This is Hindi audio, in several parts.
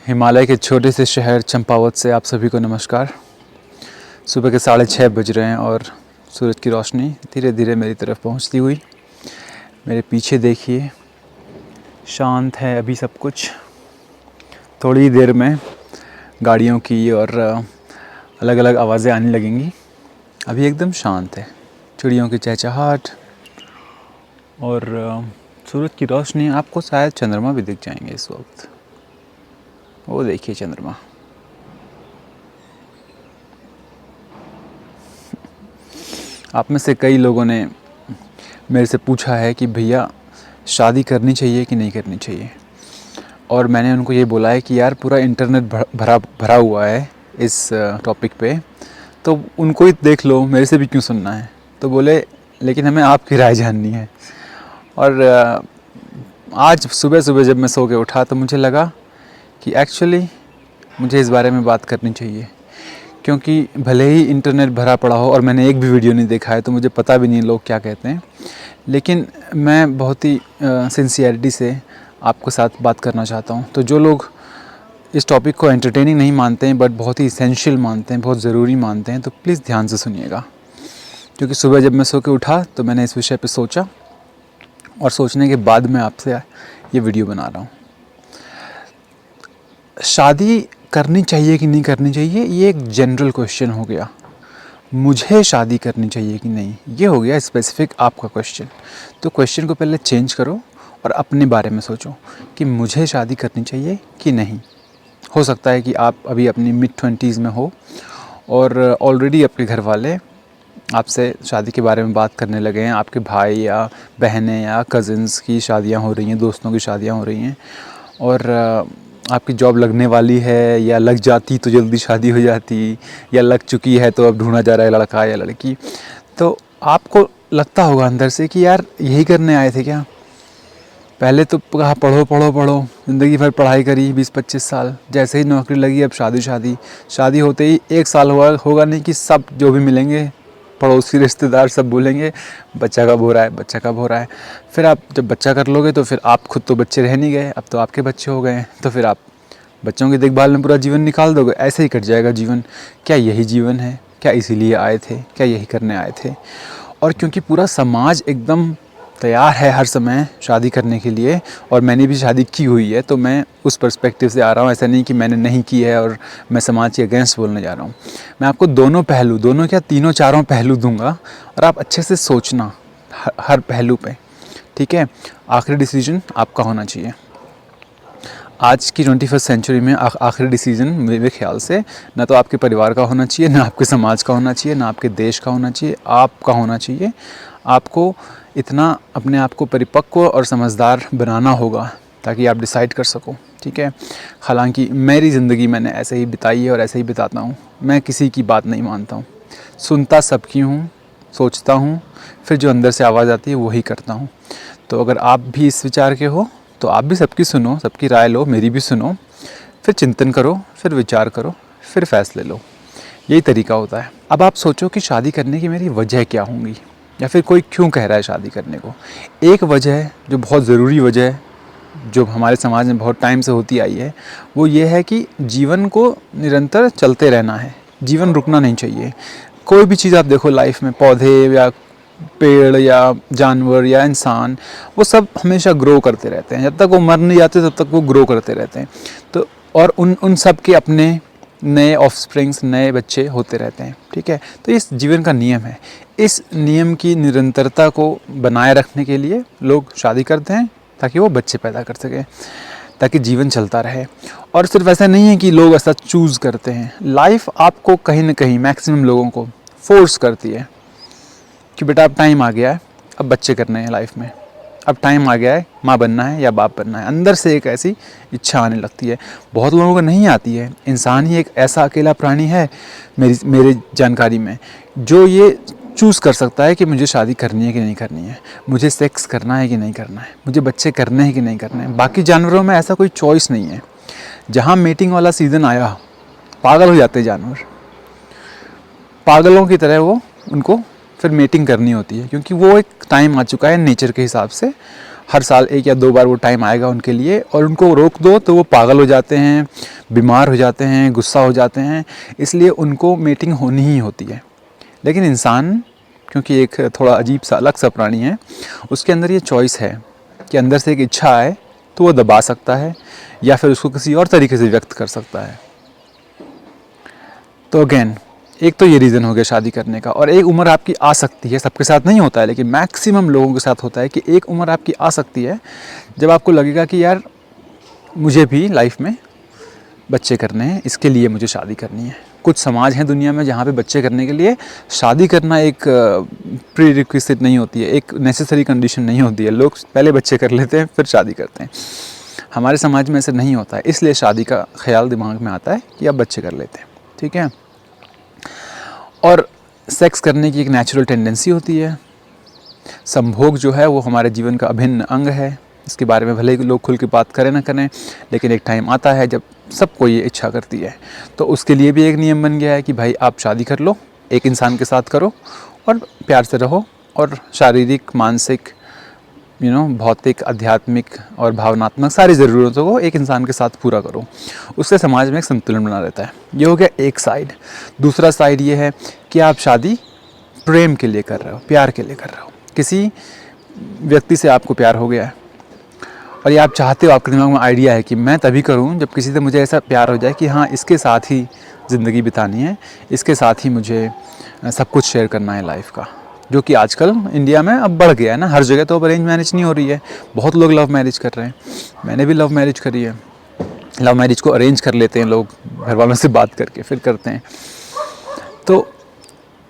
हिमालय के छोटे से शहर चंपावत से आप सभी को नमस्कार। सुबह के 6:30 बज रहे हैं और सूरज की रोशनी धीरे धीरे मेरी तरफ पहुंचती हुई। मेरे पीछे देखिए, शांत है अभी सब कुछ। थोड़ी देर में गाड़ियों की और अलग अलग आवाज़ें आने लगेंगी। अभी एकदम शांत है, चिड़ियों की चहचहाट और सूरज की रोशनी। आपको शायद चंद्रमा भी दिख जाएंगे इस वक्त। वो देखिए चंद्रमा। आप में से कई लोगों ने मेरे से पूछा है कि भैया शादी करनी चाहिए कि नहीं करनी चाहिए, और मैंने उनको ये बोला है कि यार पूरा इंटरनेट भरा हुआ है इस टॉपिक पे, तो उनको ही देख लो, मेरे से भी क्यों सुनना है। तो बोले लेकिन हमें आपकी राय जाननी है। और आज सुबह सुबह जब मैं सो के उठा तो मुझे लगा कि एक्चुअली मुझे इस बारे में बात करनी चाहिए, क्योंकि भले ही इंटरनेट भरा पड़ा हो और मैंने एक भी वीडियो नहीं देखा है तो मुझे पता भी नहीं लोग क्या कहते हैं, लेकिन मैं बहुत ही सिंसियरिटी से आपके साथ बात करना चाहता हूँ। तो जो लोग इस टॉपिक को एंटरटेनिंग नहीं मानते हैं बट बहुत ही इसेंशियल मानते हैं, बहुत ज़रूरी मानते हैं, तो प्लीज़ ध्यान से सुनिएगा। क्योंकि सुबह जब मैं सो के उठा तो मैंने इस विषय पे सोचा, और सोचने के बाद मैं आपसे ये वीडियो बना रहा हूँ। शादी करनी चाहिए कि नहीं करनी चाहिए, ये एक जनरल क्वेश्चन हो गया। मुझे शादी करनी चाहिए कि नहीं, ये हो गया स्पेसिफिक आपका क्वेश्चन। तो क्वेश्चन को पहले चेंज करो और अपने बारे में सोचो कि मुझे शादी करनी चाहिए कि नहीं। हो सकता है कि आप अभी अपनी मिड-20s में हो और ऑलरेडी आपके घर वाले आपसे शादी के बारे में बात करने लगे हैं। आपके भाई या बहनें या कज़िन्स की शादियां हो रही हैं, दोस्तों की शादियां हो रही हैं, और आपकी जॉब लगने वाली है या लग जाती तो जल्दी शादी हो जाती, या लग चुकी है तो अब ढूंढा जा रहा है लड़का या लड़की। तो आपको लगता होगा अंदर से कि यार यही करने आए थे क्या। पहले तो कहा पढ़ो पढ़ो पढ़ो, ज़िंदगी भर पढ़ाई करी 20-25 साल, जैसे ही नौकरी लगी अब शादी होते ही 1 साल होगा नहीं कि सब जो भी मिलेंगे पड़ोसी रिश्तेदार सब बोलेंगे बच्चा कब हो रहा है, बच्चा कब हो रहा है। फिर आप जब बच्चा कर लोगे तो फिर आप खुद तो बच्चे रह नहीं गए, अब तो आपके बच्चे हो गए हैं, तो फिर आप बच्चों की देखभाल में पूरा जीवन निकाल दोगे। ऐसे ही कट जाएगा जीवन। क्या यही जीवन है? क्या इसीलिए आए थे? क्या यही करने आए थे? और क्योंकि पूरा समाज एकदम तैयार है हर समय शादी करने के लिए, और मैंने भी शादी की हुई है, तो मैं उस पर्सपेक्टिव से आ रहा हूँ। ऐसा नहीं कि मैंने नहीं की है और मैं समाज के अगेंस्ट बोलने जा रहा हूँ। मैं आपको दोनों पहलू, दोनों क्या तीनों चारों पहलू दूंगा, और आप अच्छे से सोचना हर पहलू पे, ठीक है। आखिरी डिसीजन आपका होना चाहिए। आज की 21st सेंचुरी में आखिरी डिसीजन मेरे ख्याल से ना तो आपके परिवार का होना चाहिए, ना आपके समाज का होना चाहिए, ना आपके देश का होना चाहिए, आपका होना चाहिए। आपको इतना अपने आप को परिपक्व और समझदार बनाना होगा ताकि आप डिसाइड कर सको, ठीक है। हालांकि मेरी ज़िंदगी मैंने ऐसे ही बिताई है और ऐसे ही बिताता हूँ। मैं किसी की बात नहीं मानता हूँ, सुनता सबकी हूँ, सोचता हूँ, फिर जो अंदर से आवाज़ आती है वही करता हूँ। तो अगर आप भी इस विचार के हो तो आप भी सबकी सुनो, सबकी राय लो, मेरी भी सुनो, फिर चिंतन करो, फिर विचार करो, फिर फैसले लो। यही तरीका होता है। अब आप सोचो कि शादी करने की मेरी वजह क्या होंगी, या फिर कोई क्यों कह रहा है शादी करने को। एक वजह है जो बहुत ज़रूरी वजह है, जो हमारे समाज में बहुत टाइम से होती आई है, वो ये है कि जीवन को निरंतर चलते रहना है, जीवन रुकना नहीं चाहिए। कोई भी चीज़ आप देखो लाइफ में, पौधे या पेड़ या जानवर या इंसान, वो सब हमेशा ग्रो करते रहते हैं। जब तक वो मर नहीं जाते तब तक वो ग्रो करते रहते हैं। तो और उन सब के अपने नए ऑफस्प्रिंग्स, नए बच्चे होते रहते हैं, ठीक है। तो इस जीवन का नियम है। इस नियम की निरंतरता को बनाए रखने के लिए लोग शादी करते हैं ताकि वो बच्चे पैदा कर सकें, ताकि जीवन चलता रहे। और सिर्फ ऐसा नहीं है कि लोग ऐसा चूज़ करते हैं, लाइफ आपको कहीं ना कहीं मैक्सिमम लोगों को फोर्स करती है कि बेटा अब टाइम आ गया है, अब बच्चे करने हैं लाइफ में, अब टाइम आ गया है माँ बनना है या बाप बनना है। अंदर से एक ऐसी इच्छा आने लगती है। बहुत लोगों को नहीं आती है। इंसान ही एक ऐसा अकेला प्राणी है मेरी जानकारी में जो ये चूज़ कर सकता है कि मुझे शादी करनी है कि नहीं करनी है, मुझे सेक्स करना है कि नहीं करना है, मुझे बच्चे करने हैं कि नहीं करने हैं। बाकी जानवरों में ऐसा कोई चॉइस नहीं है। जहाँ मीटिंग वाला सीज़न आया, पागल हो जाते जानवर, पागलों की तरह उनको फिर मीटिंग करनी होती है, क्योंकि वो एक टाइम आ चुका है नेचर के हिसाब से। हर साल 1 या 2 बार वो टाइम आएगा उनके लिए, और उनको रोक दो तो वो पागल हो जाते हैं, बीमार हो जाते हैं, गुस्सा हो जाते हैं, इसलिए उनको मीटिंग होनी ही होती है। लेकिन इंसान क्योंकि एक थोड़ा अजीब सा अलग सा प्राणी है, उसके अंदर ये चॉइस है कि अंदर से एक इच्छा आए तो वो दबा सकता है या फिर उसको किसी और तरीके से व्यक्त कर सकता है। तो अगेन एक तो ये रीज़न हो गया शादी करने का। और एक उम्र आपकी आ सकती है, सबके साथ नहीं होता है लेकिन मैक्सिमम लोगों के साथ होता है कि एक उम्र आपकी आ सकती है जब आपको लगेगा कि यार मुझे भी लाइफ में बच्चे करने हैं, इसके लिए मुझे शादी करनी है। कुछ समाज हैं दुनिया में जहाँ पे बच्चे करने के लिए शादी करना एक प्री रिक्विजिट नहीं होती है, एक नेसेसरी कंडीशन नहीं होती है। लोग पहले बच्चे कर लेते हैं फिर शादी करते हैं। हमारे समाज में ऐसे नहीं होता है, इसलिए शादी का ख्याल दिमाग में आता है कि अब बच्चे कर लेते हैं, ठीक है। और सेक्स करने की एक नेचुरल टेंडेंसी होती है। संभोग जो है वो हमारे जीवन का अभिन्न अंग है। इसके बारे में भले ही लोग खुल के बात करें ना करें, लेकिन एक टाइम आता है जब सबको ये इच्छा करती है। तो उसके लिए भी एक नियम बन गया है कि भाई आप शादी कर लो, एक इंसान के साथ करो और प्यार से रहो, और शारीरिक, मानसिक, भौतिक, आध्यात्मिक और भावनात्मक सारी ज़रूरतों को एक इंसान के साथ पूरा करो। उससे समाज में एक संतुलन बना रहता है। ये हो गया एक साइड। दूसरा साइड ये है कि आप शादी प्रेम के लिए कर रहे हो, प्यार के लिए कर रहे हो। किसी व्यक्ति से आपको प्यार हो गया है और ये आप चाहते हो, आपके दिमाग में आइडिया है कि मैं तभी करूं जब किसी से मुझे ऐसा प्यार हो जाए कि हाँ, इसके साथ ही ज़िंदगी बितानी है, इसके साथ ही मुझे सब कुछ शेयर करना है लाइफ का। जो कि आजकल इंडिया में अब बढ़ गया है ना, हर जगह तो अब अरेंज मैरिज नहीं हो रही है, बहुत लोग लव मैरिज कर रहे हैं। मैंने भी लव मैरिज करी है। लव मैरिज को अरेंज कर लेते हैं लोग, घर वालों से बात करके फिर करते हैं। तो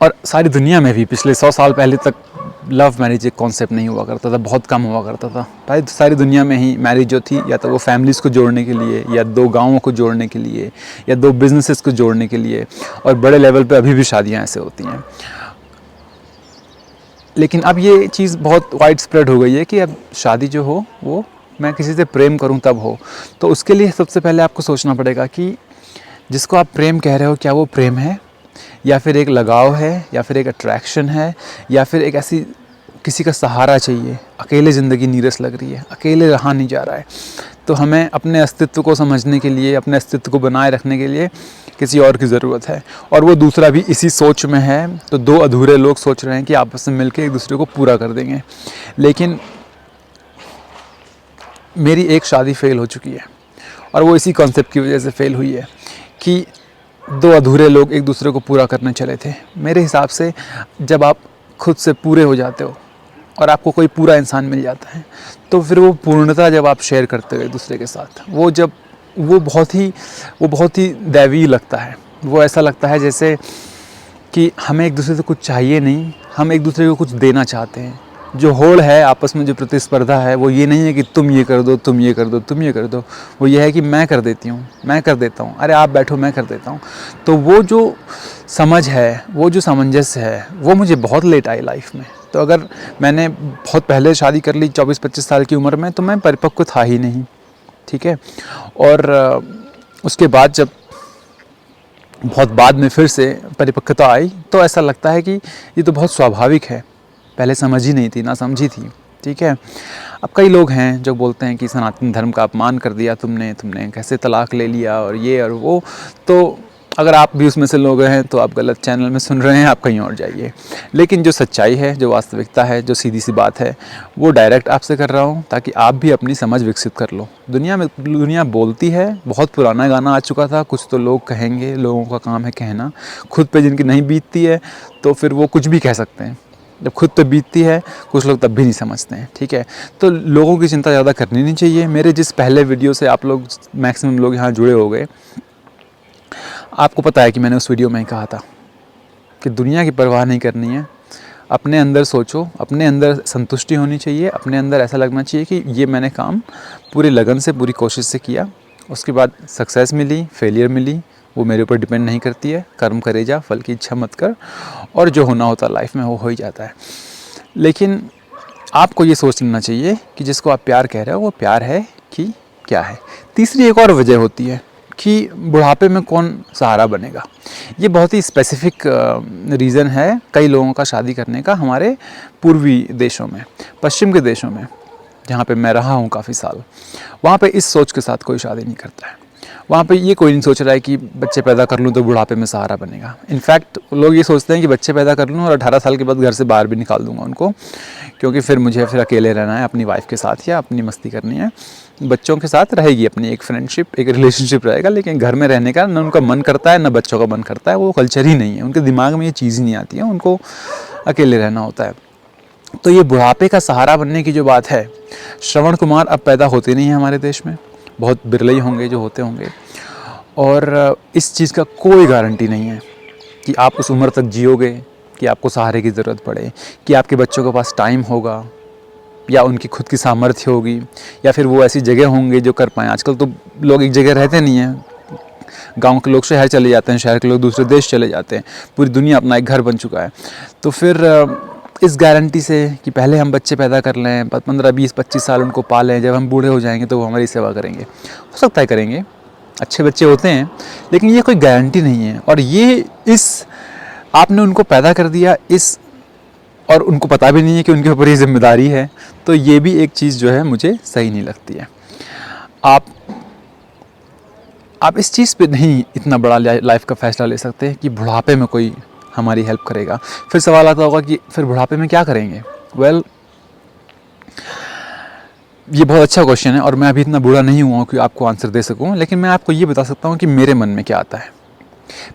और सारी दुनिया में भी पिछले 100 साल पहले तक लव मैरिज एक कॉन्सेप्ट नहीं हुआ करता था, बहुत कम हुआ करता था। सारी दुनिया में ही मैरिज जो थी, या तो वो फैमिलीज़ को जोड़ने के लिए, या 2 गाँवों को जोड़ने के लिए, या 2 बिजनेसेस को जोड़ने के लिए, और बड़े लेवल पे अभी भी शादियाँ ऐसे होती हैं। लेकिन अब ये चीज़ बहुत वाइड स्प्रेड हो गई है कि अब शादी जो हो वो मैं किसी से प्रेम करूं तब हो। तो उसके लिए सबसे पहले आपको सोचना पड़ेगा कि जिसको आप प्रेम कह रहे हो, क्या वो प्रेम है, या फिर एक लगाव है, या फिर एक अट्रैक्शन है, या फिर एक ऐसी किसी का सहारा चाहिए। अकेले ज़िंदगी नीरस लग रही है, अकेले रहा नहीं जा रहा है। तो हमें अपने अस्तित्व को समझने के लिए, अपने अस्तित्व को बनाए रखने के लिए किसी और की ज़रूरत है, और वो दूसरा भी इसी सोच में है। तो 2 अधूरे लोग सोच रहे हैं कि आपस में मिलकर एक दूसरे को पूरा कर देंगे। लेकिन मेरी एक शादी फेल हो चुकी है, और वो इसी कॉन्सेप्ट की वजह से फेल हुई है कि 2 अधूरे लोग एक दूसरे को पूरा करने चले थे। मेरे हिसाब से जब आप खुद से पूरे हो जाते हो और आपको कोई पूरा इंसान मिल जाता है, तो फिर वो पूर्णता जब आप शेयर करते हो एक दूसरे के साथ, वो बहुत ही दैवीय लगता है। वो ऐसा लगता है जैसे कि हमें एक दूसरे से कुछ चाहिए नहीं, हम एक दूसरे को कुछ देना चाहते हैं। जो होड़ है आपस में, जो प्रतिस्पर्धा है, वो ये नहीं है कि तुम ये कर दो, तुम ये कर दो, तुम ये कर दो। वो ये है कि मैं कर देती हूँ, मैं कर देता हूँ, अरे आप बैठो मैं कर देता हूँ। तो वो जो समझ है, वो जो सामंजस्य है, वो मुझे बहुत लेट आई लाइफ में। तो अगर मैंने बहुत पहले शादी कर ली 24-25 साल की उम्र में, तो मैं परिपक्व था ही नहीं, ठीक है। और उसके बाद जब बहुत बाद में फिर से परिपक्वता आई, तो ऐसा लगता है कि ये तो बहुत स्वाभाविक है, पहले समझ ही नहीं थी, ना समझी थी, ठीक है। अब कई लोग हैं जो बोलते हैं कि सनातन धर्म का अपमान कर दिया तुमने कैसे तलाक ले लिया और ये और वो। तो अगर आप भी उसमें से लोग हैं तो आप गलत चैनल में सुन रहे हैं, आप कहीं और जाइए। लेकिन जो सच्चाई है, जो वास्तविकता है, जो सीधी सी बात है, वो डायरेक्ट आपसे कर रहा हूँ ताकि आप भी अपनी समझ विकसित कर लो। दुनिया बोलती है, बहुत पुराना गाना आ चुका था, कुछ तो लोग कहेंगे, लोगों का काम है कहना। खुद पे जिनकी नहीं बीतती है तो फिर वो कुछ भी कह सकते हैं। जब खुद पे बीतती है कुछ लोग तब भी नहीं समझते हैं, ठीक है। तो लोगों की चिंता ज़्यादा करनी नहीं चाहिए। मेरे जिस पहले वीडियो से आप लोग मैक्सिमम लोग यहाँ जुड़े हो गए, आपको पता है कि मैंने उस वीडियो में ही कहा था कि दुनिया की परवाह नहीं करनी है, अपने अंदर सोचो, अपने अंदर संतुष्टि होनी चाहिए, अपने अंदर ऐसा लगना चाहिए कि ये मैंने काम पूरी लगन से, पूरी कोशिश से किया। उसके बाद सक्सेस मिली, फेलियर मिली, वो मेरे ऊपर डिपेंड नहीं करती है। कर्म करे जा, फल की इच्छा मत कर, और जो होना होता है लाइफ में वो हो ही जाता है। लेकिन आपको ये सोच लेना चाहिए कि जिसको आप प्यार कह रहे हो वो प्यार है कि क्या है। तीसरी एक और वजह होती है कि बुढ़ापे में कौन सहारा बनेगा। ये बहुत ही स्पेसिफिक रीज़न है कई लोगों का शादी करने का हमारे पूर्वी देशों में, पश्चिम के देशों में। जहाँ पे मैं रहा हूँ काफ़ी साल, वहाँ पे इस सोच के साथ कोई शादी नहीं करता है। वहाँ पे ये कोई नहीं सोच रहा है कि बच्चे पैदा कर लूँ तो बुढ़ापे में सहारा बनेगा। इनफैक्ट लोग ये सोचते हैं कि बच्चे पैदा कर लूँ और 18 साल के बाद घर से बाहर भी निकाल दूँगा उनको, क्योंकि फिर मुझे फिर अकेले रहना है अपनी वाइफ के साथ या अपनी मस्ती करनी है। बच्चों के साथ रहेगी अपनी एक फ्रेंडशिप, एक रिलेशनशिप रहेगा, लेकिन घर में रहने का ना उनका मन करता है ना बच्चों का मन करता है। वो कल्चर ही नहीं है, उनके दिमाग में ये चीज़ नहीं आती है, उनको अकेले रहना होता है। तो ये बुढ़ापे का सहारा बनने की जो बात है, श्रवण कुमार अब पैदा होते नहीं हैं हमारे देश में, बहुत बिरले ही होंगे जो होते होंगे। और इस चीज़ का कोई गारंटी नहीं है कि आप उस उम्र तक जियोगे, कि आपको सहारे की ज़रूरत पड़े, कि आपके बच्चों के पास टाइम होगा या उनकी खुद की सामर्थ्य होगी, या फिर वो ऐसी जगह होंगे जो कर पाएँ। आजकल तो लोग एक जगह रहते नहीं हैं, गांव के लोग शहर चले जाते हैं, शहर के लोग दूसरे देश चले जाते हैं, पूरी दुनिया अपना एक घर बन चुका है। तो फिर इस गारंटी से कि पहले हम बच्चे पैदा कर लें, 15, 20, 25 साल उनको पालें, जब हम बूढ़े हो जाएंगे तो वो हमारी सेवा करेंगे, हो सकता है करेंगे, अच्छे बच्चे होते हैं, लेकिन ये कोई गारंटी नहीं है। और ये इस आपने उनको पैदा कर दिया इस, और उनको पता भी नहीं है कि उनके ऊपर ये जिम्मेदारी है, तो ये भी एक चीज़ जो है मुझे सही नहीं लगती है। आप इस चीज़ पे नहीं इतना बड़ा लाइफ का फैसला ले सकते कि बुढ़ापे में कोई हमारी हेल्प करेगा। फिर सवाल आता होगा कि फिर बुढ़ापे में क्या करेंगे। वेल, ये बहुत अच्छा क्वेश्चन है और मैं अभी इतना बूढ़ा नहीं हुआ हूँ कि आपको आंसर दे सकूँ, लेकिन मैं आपको ये बता सकता हूँ कि मेरे मन में क्या आता है।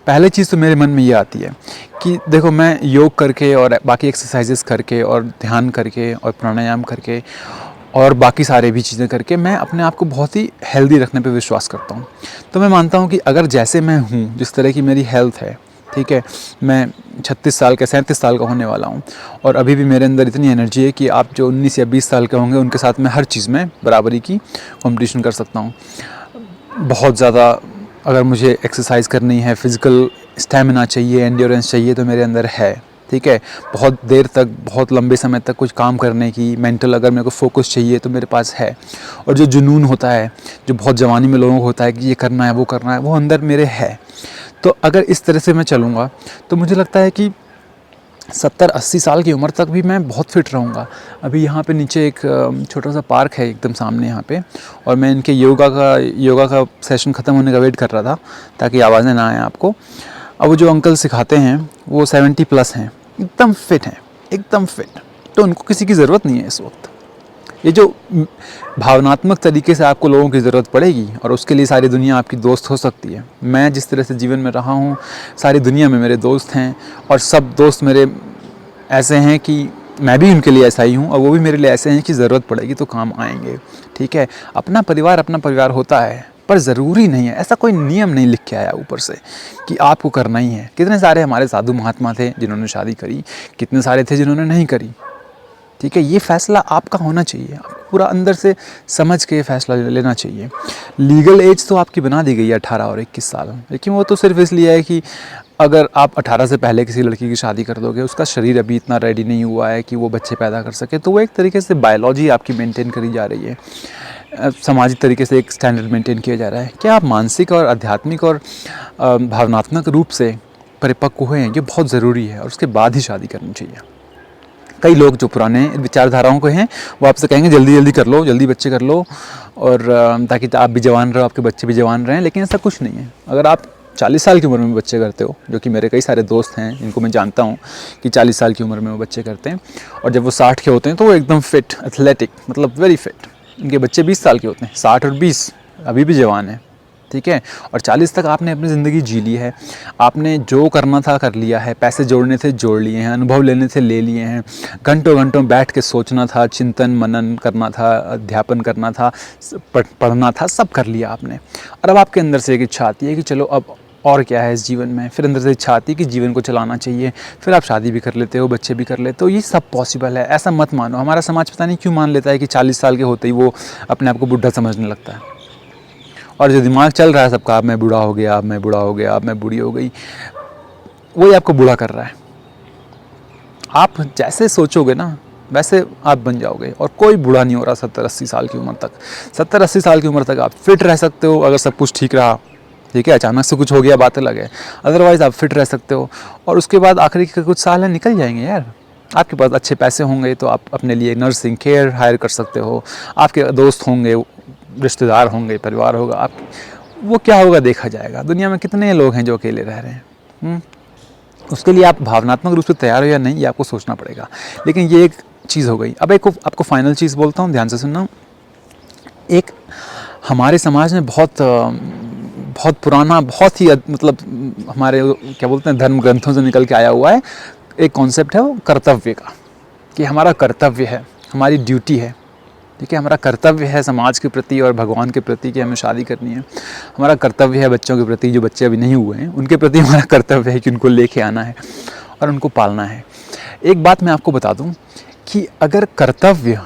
पहले चीज़ तो मेरे मन में ये आती है कि देखो, मैं योग करके और बाकी एक्सरसाइजेस करके और ध्यान करके और प्राणायाम करके और बाकी सारे भी चीज़ें करके मैं अपने आप को बहुत ही हेल्दी रखने पे विश्वास करता हूँ। तो मैं मानता हूँ कि अगर जैसे मैं हूँ, जिस तरह की मेरी हेल्थ है, ठीक है, मैं 36 साल का 37 साल का होने वाला हूँ और अभी भी मेरे अंदर इतनी एनर्जी है कि आप जो 19 या 20 साल के होंगे उनके साथ मैं हर चीज़ में बराबरी की कंपटीशन कर सकता हूँ। बहुत ज़्यादा अगर मुझे एक्सरसाइज करनी है, फिज़िकल स्टैमिना चाहिए, एंड्योरेंस चाहिए, तो मेरे अंदर है, ठीक है। बहुत देर तक, बहुत लंबे समय तक कुछ काम करने की मेंटल अगर मेरे को फोकस चाहिए तो मेरे पास है। और जो जुनून होता है, जो बहुत जवानी में लोगों को होता है कि ये करना है, वो अंदर मेरे है। तो अगर इस तरह से मैं चलूँगा तो मुझे लगता है कि 70-80 साल की उम्र तक भी मैं बहुत फिट रहूँगा। अभी यहाँ पे नीचे एक छोटा सा पार्क है एकदम सामने यहाँ पे, और मैं इनके योगा का सेशन ख़त्म होने का वेट कर रहा था ताकि आवाज़ें ना आएँ आपको। अब वो जो अंकल सिखाते हैं वो 70+ हैं, एकदम फिट हैं, एकदम फिट। तो उनको किसी की ज़रूरत नहीं है इस वक्त। ये जो भावनात्मक तरीके से आपको लोगों की ज़रूरत पड़ेगी और उसके लिए सारी दुनिया आपकी दोस्त हो सकती है। मैं जिस तरह से जीवन में रहा हूँ, सारी दुनिया में मेरे दोस्त हैं और सब दोस्त मेरे ऐसे हैं कि मैं भी उनके लिए ऐसा ही हूँ और वो भी मेरे लिए ऐसे हैं कि ज़रूरत पड़ेगी तो काम आएंगे, ठीक है। अपना परिवार होता है, पर ज़रूरी नहीं है, ऐसा कोई नियम नहीं लिख के आया ऊपर से कि आपको करना ही है। कितने सारे हमारे साधु महात्मा थे जिन्होंने शादी करी, कितने सारे थे जिन्होंने नहीं करी, ठीक है। ये फैसला आपका होना चाहिए, आपको पूरा अंदर से समझ के फैसला लेना चाहिए। लीगल एज तो आपकी बना दी गई है 18 और 21 साल, लेकिन वो तो सिर्फ इसलिए है कि अगर आप 18 से पहले किसी लड़की की शादी कर दोगे, उसका शरीर अभी इतना रेडी नहीं हुआ है कि वो बच्चे पैदा कर सके, तो वो एक तरीके से बायोलॉजी आपकी मेंटेन करी जा रही है, सामाजिक तरीके से एक स्टैंडर्ड मेंटेन किया जा रहा है। क्या आप मानसिक और आध्यात्मिक और भावनात्मक रूप से परिपक्व हुए हैं, ये बहुत ज़रूरी है, और उसके बाद ही शादी करनी चाहिए। कई लोग जो पुराने विचारधाराओं के हैं वो आपसे कहेंगे जल्दी जल्दी कर लो, जल्दी बच्चे कर लो, और ताकि आप भी जवान रहो, आपके बच्चे भी जवान रहें, लेकिन ऐसा कुछ नहीं है। अगर आप 40 साल की उम्र में बच्चे करते हो, जो कि मेरे कई सारे दोस्त हैं जिनको मैं जानता हूँ कि 40 साल की उम्र में वो बच्चे करते हैं, और जब वो 60 के होते हैं तो वो एकदम फिट, एथलेटिक, मतलब वेरी फिट। उनके बच्चे 20 साल के होते हैं, 60 और 20 अभी भी जवान है, ठीक है। और 40 तक आपने अपनी ज़िंदगी जी ली है, आपने जो करना था कर लिया है, पैसे जोड़ने थे जोड़ लिए हैं, अनुभव लेने थे ले लिए हैं, घंटों घंटों बैठ के सोचना था, चिंतन मनन करना था, अध्यापन करना था, पढ़ना था, सब कर लिया आपने। और अब आपके अंदर से एक इच्छा आती है कि चलो अब और क्या है इस जीवन में। फिर अंदर से इच्छा आती है कि जीवन को चलाना चाहिए, फिर आप शादी भी कर लेते हो, बच्चे भी कर लेते हो। ये सब पॉसिबल है, ऐसा मत मानो। हमारा समाज पता नहीं क्यों मान लेता है कि 40 साल के होते ही वो अपने आप को बुढ़ा समझने लगता है, और जो दिमाग चल रहा है सबका, अब मैं बूढ़ा हो गया, अब मैं बूढ़ा हो गया, अब मैं बूढ़ी हो गई, वही आपको बूढ़ा कर रहा है। आप जैसे सोचोगे ना वैसे आप बन जाओगे, और कोई बूढ़ा नहीं हो रहा 70-80 साल की उम्र तक। 70-80 साल की उम्र तक आप फिट रह सकते हो अगर सब कुछ ठीक रहा, ठीक है। अचानक से कुछ हो गया बात अलग है, अदरवाइज़ आप फिट रह सकते हो। और उसके बाद आखिरी के कुछ साल है निकल जाएंगे यार, आपके पास अच्छे पैसे होंगे तो आप अपने लिए नर्सिंग केयर हायर कर सकते हो, आपके दोस्त होंगे, रिश्तेदार होंगे, परिवार होगा, आप वो क्या होगा देखा जाएगा। दुनिया में कितने लोग हैं जो अकेले रह रहे हैं। उसके लिए आप भावनात्मक रूप से तैयार हो या नहीं, ये आपको सोचना पड़ेगा। लेकिन ये एक चीज़ हो गई। अब एक आपको फाइनल चीज़ बोलता हूँ, ध्यान से सुनना। एक हमारे समाज में बहुत पुराना, बहुत ही मतलब हमारे क्या बोलते हैं धर्म ग्रंथों से निकल के आया हुआ है एक कॉन्सेप्ट है, वो कर्तव्य का, कि हमारा कर्तव्य है, हमारी ड्यूटी है। ठीक है, हमारा कर्तव्य है समाज के प्रति और भगवान के प्रति कि हमें शादी करनी है। हमारा कर्तव्य है बच्चों के प्रति, जो बच्चे अभी नहीं हुए हैं उनके प्रति हमारा कर्तव्य है कि उनको लेके आना है और उनको पालना है। एक बात मैं आपको बता दूं कि अगर कर्तव्य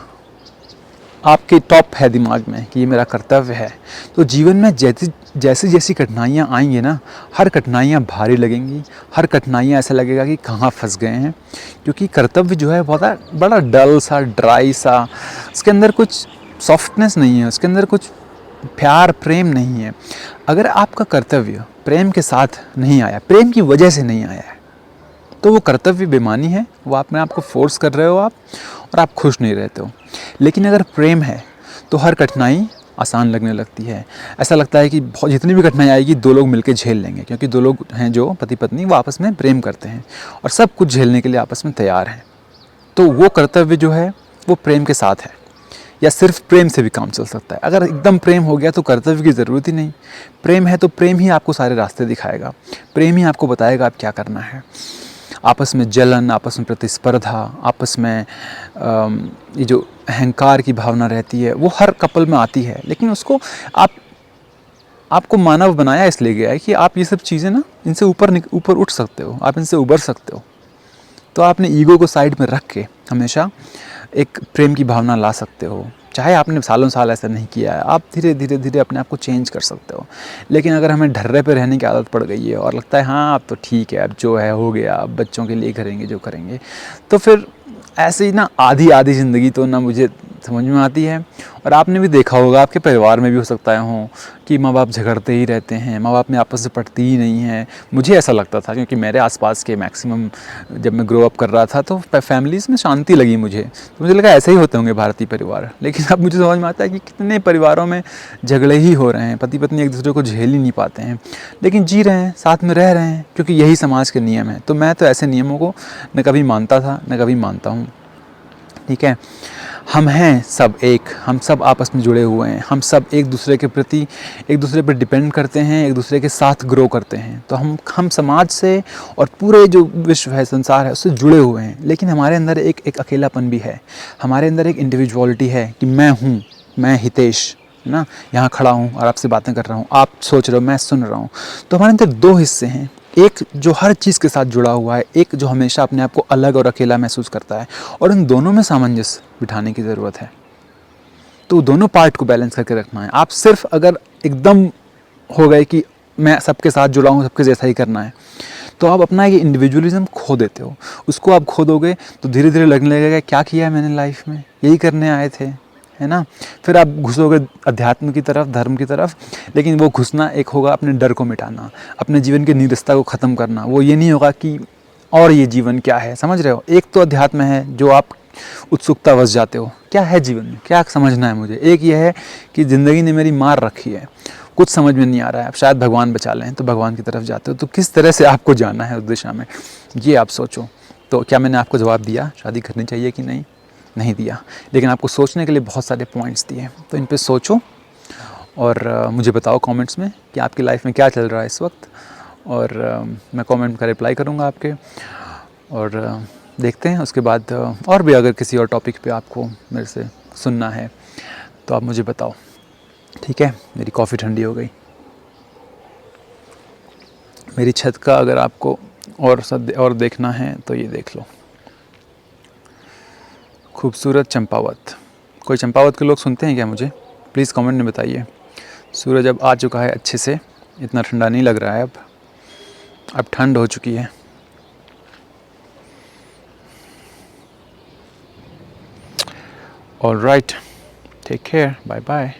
आपके टॉप है दिमाग में कि ये मेरा कर्तव्य है, तो जीवन में जैसी जैसी कठिनाइयाँ आएंगी ना, हर कठिनाइयाँ भारी लगेंगी, हर कठिनाइयाँ ऐसा लगेगा कि कहाँ फंस गए हैं। क्योंकि कर्तव्य जो है बहुत बड़ा डल सा, ड्राई सा, उसके अंदर कुछ सॉफ्टनेस नहीं है, उसके अंदर कुछ प्यार प्रेम नहीं है। अगर आपका कर्तव्य प्रेम के साथ नहीं आया, प्रेम की वजह से नहीं आया है, तो वो कर्तव्य बेईमानी है, वो अपने आप को फोर्स कर रहे हो आप, और आप खुश नहीं रहते हो। लेकिन अगर प्रेम है तो हर कठिनाई आसान लगने लगती है। ऐसा लगता है कि जितनी भी कठिनाई आएगी दो लोग मिलकर झेल लेंगे, क्योंकि दो लोग हैं जो पति पत्नी, वो आपस में प्रेम करते हैं और सब कुछ झेलने के लिए आपस में तैयार हैं। तो वो कर्तव्य जो है वो प्रेम के साथ है, या सिर्फ प्रेम से भी काम चल सकता है। अगर एकदम प्रेम हो गया तो कर्तव्य की ज़रूरत ही नहीं। प्रेम है तो प्रेम ही आपको सारे रास्ते दिखाएगा, प्रेम ही आपको बताएगा आप क्या करना है। आपस में जलन, आपस में प्रतिस्पर्धा, आपस में ये जो अहंकार की भावना रहती है वो हर कपल में आती है। लेकिन उसको आपको मानव बनाया इसलिए गया है कि आप ये सब चीज़ें ना, इनसे ऊपर उठ सकते हो, आप इनसे उबर सकते हो। तो आप अपने ईगो को साइड में रख के हमेशा एक प्रेम की भावना ला सकते हो। चाहे आपने सालों साल ऐसा नहीं किया है, आप धीरे धीरे अपने आप को चेंज कर सकते हो। लेकिन अगर हमें ढर्रे पे रहने की आदत पड़ गई है और लगता है हाँ अब तो ठीक है, अब जो है हो गया, अब बच्चों के लिए करेंगे जो करेंगे, तो फिर ऐसे ही ना आधी आधी ज़िंदगी तो ना मुझे समझ में आती है। और आपने भी देखा होगा, आपके परिवार में भी हो सकता है हो कि माँ बाप झगड़ते ही रहते हैं, माँ बाप में आपस में पटती ही नहीं है। मुझे ऐसा लगता था, क्योंकि मेरे आसपास के मैक्सिमम जब मैं ग्रो अप कर रहा था तो फैमिलीज़ में शांति लगी मुझे, तो मुझे लगा ऐसे ही होते होंगे भारतीय परिवार। लेकिन अब मुझे समझ में आता है कि कितने परिवारों में झगड़े ही हो रहे हैं, पति पत्नी एक दूसरे को झेल ही नहीं पाते हैं, लेकिन जी रहे हैं, साथ में रह रहे हैं, क्योंकि यही समाज के नियम है। तो मैं तो ऐसे नियमों को न कभी मानता था न कभी मानता हूँ। ठीक है, हम हैं सब एक, हम सब आपस में जुड़े हुए हैं, हम सब एक दूसरे के प्रति, एक दूसरे पर डिपेंड करते हैं, एक दूसरे के साथ ग्रो करते हैं। तो हम समाज से और पूरे जो विश्व है, संसार है, उससे जुड़े हुए हैं। लेकिन हमारे अंदर एक अकेलापन भी है, हमारे अंदर एक इंडिविजुअलिटी है कि मैं हूँ, मैं हितेश है ना, यहाँ खड़ा हूँ और आपसे बातें कर रहा हूँ, आप सोच रहे हो, मैं सुन रहा हूँ। तो हमारे अंदर दो हिस्से हैं, एक जो हर चीज़ के साथ जुड़ा हुआ है, एक जो हमेशा अपने आप को अलग और अकेला महसूस करता है, और इन दोनों में सामंजस्य बिठाने की ज़रूरत है। तो दोनों पार्ट को बैलेंस करके रखना है। आप सिर्फ अगर एकदम हो गए कि मैं सबके साथ जुड़ा हूँ, सबके जैसा ही करना है, तो आप अपना ये इंडिविजुअलिज्म खो देते हो। उसको आप खो दोगे तो धीरे धीरे लगने लगेगा क्या किया है मैंने लाइफ में, यही करने आए थे, है ना। फिर आप घुसोगे अध्यात्म की तरफ, धर्म की तरफ। लेकिन वो घुसना एक होगा अपने डर को मिटाना, अपने जीवन की नीरसता को ख़त्म करना। वो ये नहीं होगा कि और ये जीवन क्या है, समझ रहे हो। एक तो अध्यात्म है जो आप उत्सुकता बस जाते हो, क्या है जीवन में, क्या समझना है मुझे। एक ये है कि ज़िंदगी ने मेरी मार रखी है, कुछ समझ में नहीं आ रहा है, अब शायद भगवान बचा लें, तो भगवान की तरफ जाते हो। तो किस तरह से आपको जाना है उस दिशा में, ये आप सोचो। तो क्या मैंने आपको जवाब दिया शादी करनी चाहिए कि नहीं? नहीं दिया, लेकिन आपको सोचने के लिए बहुत सारे पॉइंट्स दिए। तो इन पे सोचो और मुझे बताओ कमेंट्स में कि आपकी लाइफ में क्या चल रहा है इस वक्त, और मैं कमेंट का रिप्लाई करूँगा आपके। और देखते हैं उसके बाद और भी अगर किसी और टॉपिक पे आपको मेरे से सुनना है तो आप मुझे बताओ। ठीक है, मेरी कॉफ़ी ठंडी हो गई। मेरी छत का अगर आपको और देखना है तो ये देख लो, खूबसूरत चंपावत। कोई चंपावत के लोग सुनते हैं क्या मुझे? प्लीज़ कमेंट में बताइए। सूरज अब आ चुका है अच्छे से, इतना ठंडा नहीं लग रहा है अब ठंड हो चुकी है। All right, take care, bye bye.